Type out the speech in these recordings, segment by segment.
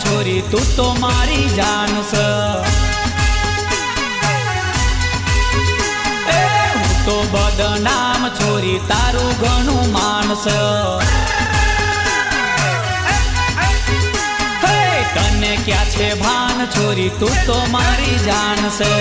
छोरी तू तो मारी जान स हूँ तो बदनाम छोरी तारू घणु मानस तने क्या छे भान छोरी तू तो मारी जान से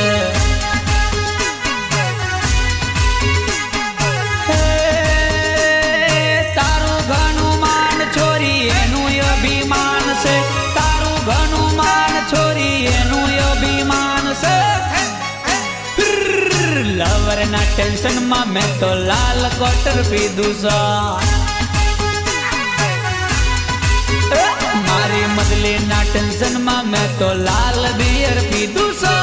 तारू घणु मान छोरी एनु अभिमान से तारू घणु मान छोरी एनु अभिमान से लवर ना टेंशन में मैं तो लाल क्वार्टर पीधु सा मारी मदले ना टेंशन में मैं तो लाल बियर पीधु सा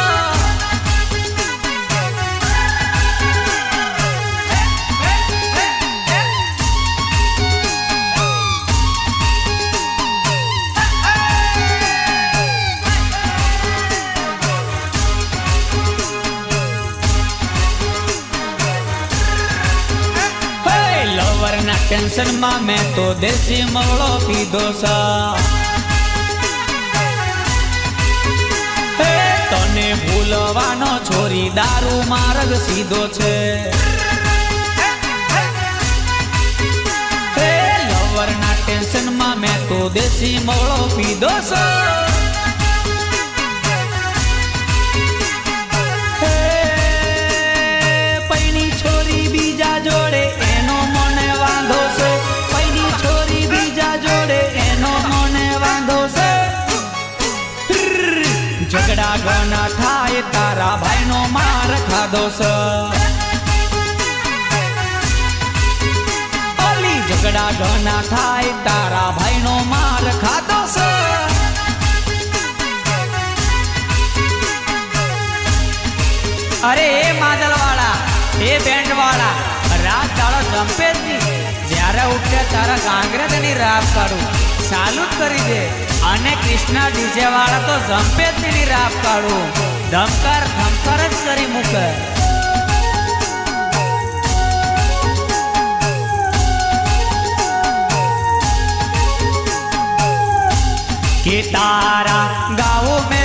लवर ना टेंशन में मैं तो देसी मवड़ो पीधो सा तने भूलवानो छोरी दारू मार्ग सीधो छे लवर ना टेंशन में मैं तो देसी मवड़ो पीधो सा पैनी छोरी बीजा जोड़े एनो मने वांधो से पैनी छोरी बीजा जोड़े एनो मने वांधो से झगड़ा घना थाय तारा भाई नो मार खाधो स ओली झगड़ा घना थाय तारा भाई नो मार खाधो स अरे ए मादल वाला ए बैंड वाला रात दाड़ो जंपे जी ज्यारे उठे तारा कांग्रेस नी राप काढू चालू करी दे अने कृष्णा डीजे वाला तो जंपे जी नी राप काढू धमकार ज करी मुके के तारा गाँव में